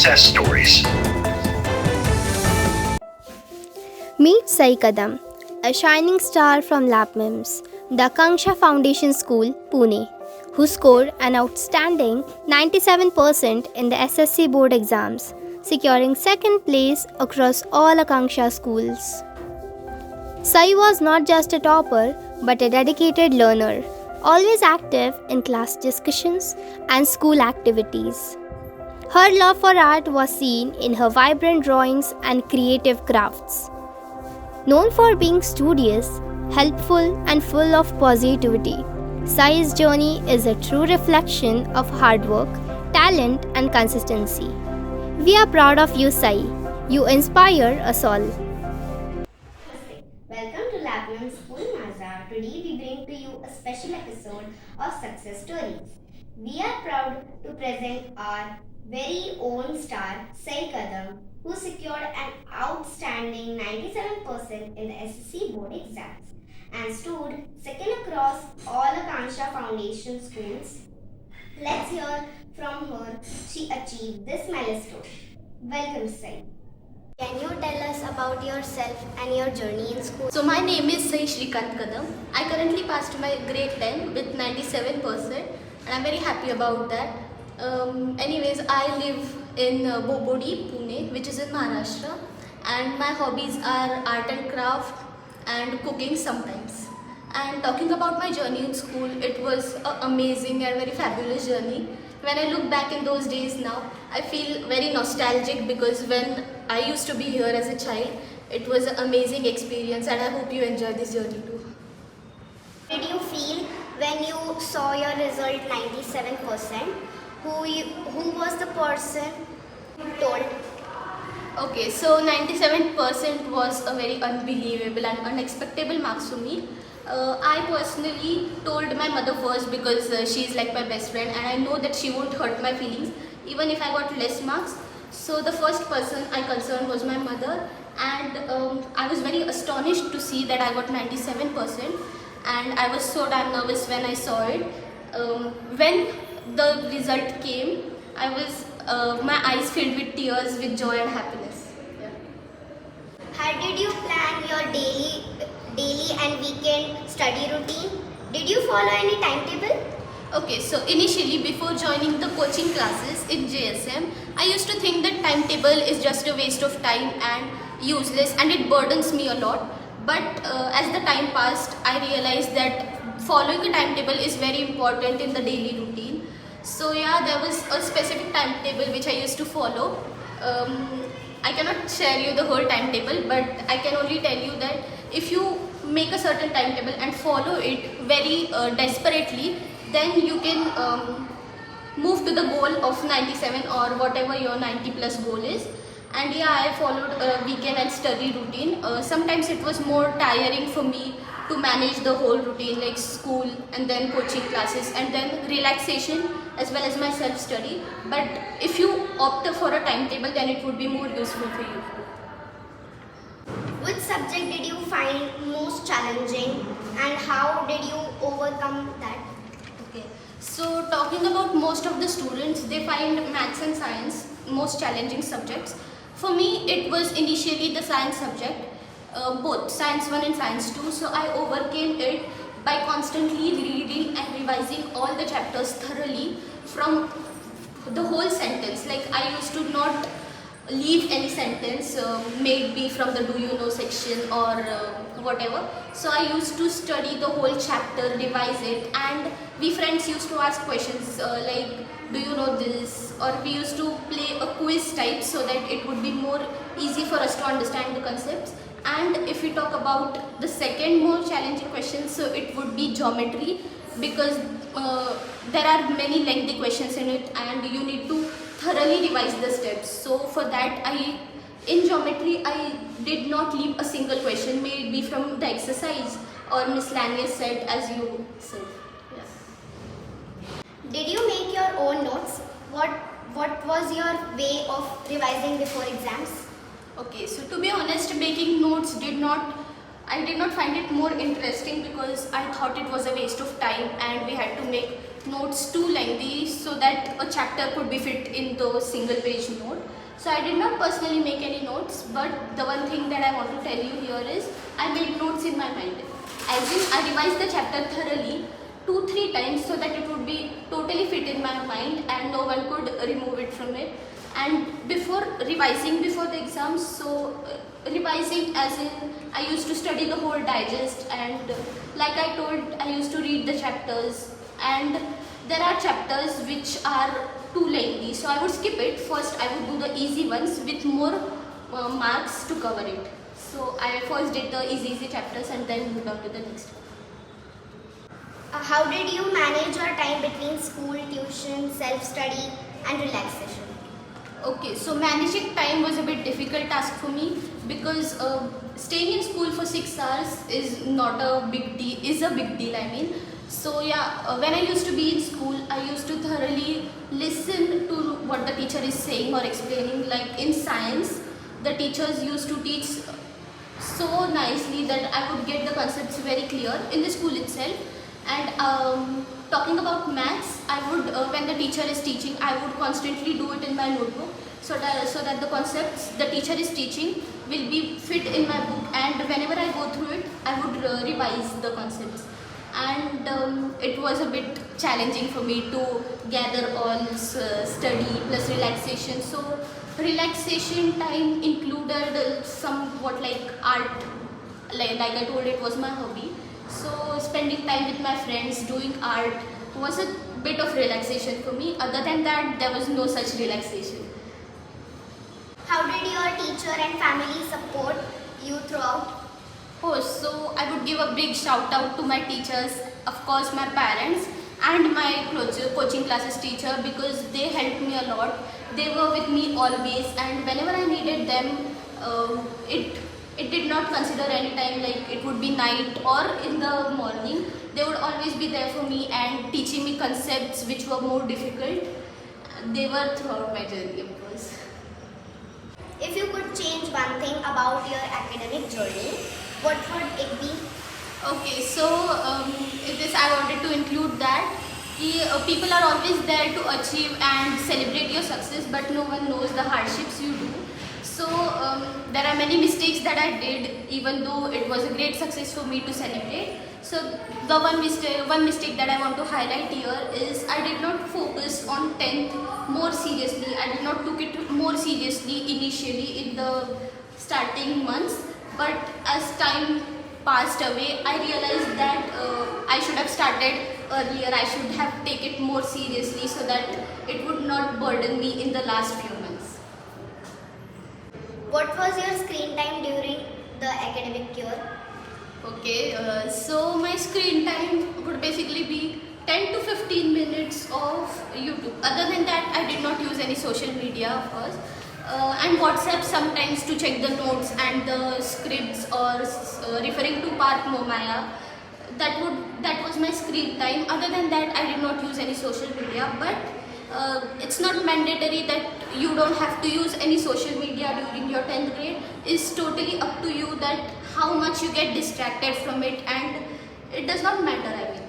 success stories. Meet Sai Kadam, a shining star from LabMIMS, the Akanksha Foundation School, Pune, who scored an outstanding 97% in the SSC board exams, securing second place across all Akanksha schools. Sai was not just a topper but a dedicated learner, always active in class discussions and school activities. Her love for art was seen in her vibrant drawings and creative crafts. Known for being studious, helpful, and full of positivity, Sai's journey is a true reflection of hard work, talent, and consistency. We are proud of you, Sai. You inspire us all. Welcome to Labman School Mazar. Today we bring to you a special episode of Success Stories. We are proud to present our very own star Sai Kadam, who secured an outstanding 97% in the SSC board exams and stood second across all Akanksha Foundation schools. Let's hear from her. She achieved this milestone. Welcome, Sai. Can you tell us about yourself and your journey in school? So my name is Sai Shrikant Kadam. I currently passed my grade 10 with 97% and I'm very happy about that. Anyways, I live in Bobodi, Pune, which is in Maharashtra, and my hobbies are art and craft and cooking sometimes. And talking about my journey in school, it was an amazing and very fabulous journey. When I look back in those days now, I feel very nostalgic because when I used to be here as a child, it was an amazing experience and I hope you enjoy this journey too. How did you feel when you saw your result 97%? Who was the person who told? Okay, so 97% was a very unbelievable and unexpected marks to me. I personally told my mother first because she is like my best friend and I know that she won't hurt my feelings even if I got less marks. So the first person I concerned was my mother, and I was very astonished to see that I got 97% and I was so damn nervous when I saw it. When the result came, I was my eyes filled with tears with joy and happiness. Yeah. How did you plan your daily and weekend study routine? Did you follow any timetable? Okay, so initially before joining the coaching classes in JSM, I used to think that timetable is just a waste of time and useless and it burdens me a lot. But as the time passed, I realized that following a timetable is very important in the daily routine. So yeah, there was a specific timetable which I used to follow. I cannot share you the whole timetable, but I can only tell you that if you make a certain timetable and follow it very desperately, then you can move to the goal of 97 or whatever your 90 plus goal is. And yeah, I followed a weekend and study routine. Sometimes it was more tiring for me to manage the whole routine, like school and then coaching classes and then relaxation as well as my self-study. But if you opt for a timetable, then it would be more useful for you. Which subject did you find most challenging and how did you overcome that? Okay, so talking about most of the students, they find maths and science most challenging subjects. For me, it was initially the science subject, both science 1 and science 2. So I overcame it by constantly reading and revising all the chapters thoroughly from the whole sentence. Like I used to not leave any sentence, maybe from the do you know section or whatever. So I used to study the whole chapter, revise it, and we friends used to ask questions like do you know this, or we used to play a quiz type so that it would be more easy for us to understand the concepts. And if we talk about the second more challenging question, so it would be geometry, because there are many lengthy questions in it and you need to thoroughly revise the steps. So for that, in geometry I did not leave a single question, may it be from the exercise or miscellaneous set as you said. Did you make your own notes? What was your way of revising before exams? Okay, so to be honest, making notes I did not find it more interesting because I thought it was a waste of time and we had to make notes too lengthy so that a chapter could be fit in the single page note. So I did not personally make any notes, but the one thing that I want to tell you here is I made notes in my mind. As in, I revised the chapter thoroughly 2-3 times so that it would be totally fit in my mind and no one could remove it from it. And before revising before the exams, revising as in I used to study the whole digest, and like I told, I used to read the chapters, and there are chapters which are too lengthy, so I would skip it. First I would do the easy ones with more marks to cover it. So I first did the easy chapters and then moved on to the next one. How did you manage your time between school, tuition, self-study and relaxation? Okay, so managing time was a bit difficult task for me because staying in school for 6 hours is not a big deal. Is a big deal, I mean. So yeah, when I used to be in school, I used to thoroughly listen to what the teacher is saying or explaining. Like in science, the teachers used to teach so nicely that I would get the concepts very clear in the school itself. And talking about maths, I would when the teacher is teaching, I would constantly do it in my notebook so that the concepts the teacher is teaching will be fit in my book, and whenever I go through it, I would revise the concepts. And it was a bit challenging for me to gather all study plus relaxation. So relaxation time included somewhat like art, like I told, it was my hobby. So spending time with my friends doing art was a bit of relaxation for me. Other than that, there was no such relaxation. How did your teacher and family support you throughout? Oh, so I would give a big shout out to my teachers, of course my parents and my coaching classes teacher, because they helped me a lot. They were with me always, and whenever I needed them, it did not consider any time, like it would be night or in the morning. They would always be there for me and teaching me concepts which were more difficult. They were throughout my journey, of course. If you could change one thing about your academic journey, what would it be? Okay, so this I wanted to include that people are always there to achieve and celebrate your success, but no one knows the hardships you do. So there are many mistakes that I did, even though it was a great success for me to celebrate. So the one mistake that I want to highlight here is I did not focus on 10th more seriously. I did not took it more seriously initially in the starting months, but as time passed away, I realized that I should have started earlier. I should have taken it more seriously so that it would not burden me in the last few months. What was your screen time during the academic year? Okay, so my screen time would basically be 10 to 15 minutes of YouTube. Other than that, I did not use any social media, of course. And WhatsApp sometimes to check the notes and the scripts or referring to Park Momaya. That was my screen time. Other than that, I did not use any social media. But it's not mandatory that you don't have to use any social media during your 10th grade. It's totally up to you that how much you get distracted from it, and it does not matter, I mean.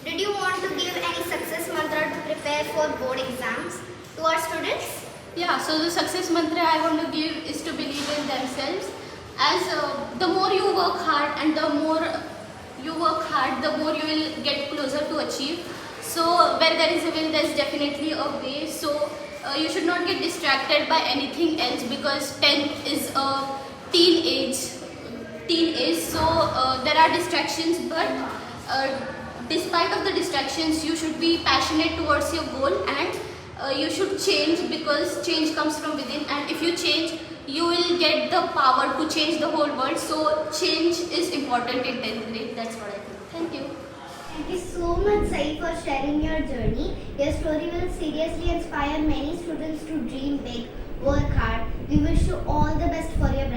Did you want to give any success mantra to prepare for board exams to our students? Yeah, so the success mantra I want to give is to believe in themselves. As the more you work hard and the more you work hard, the more you will get closer to achieve. So where there is a will, there is definitely a way. So you should not get distracted by anything else, because 10th is a teen age. So there are distractions, but despite of the distractions, you should be passionate towards your goal, and you should change, because change comes from within, and if you change, you will get the power to change the whole world. So change is important in 10th grade. That's what I think. Thank you. Thank you so much, Sai, for sharing your journey. Your story will seriously inspire many students to dream big, work hard. We wish you all the best for your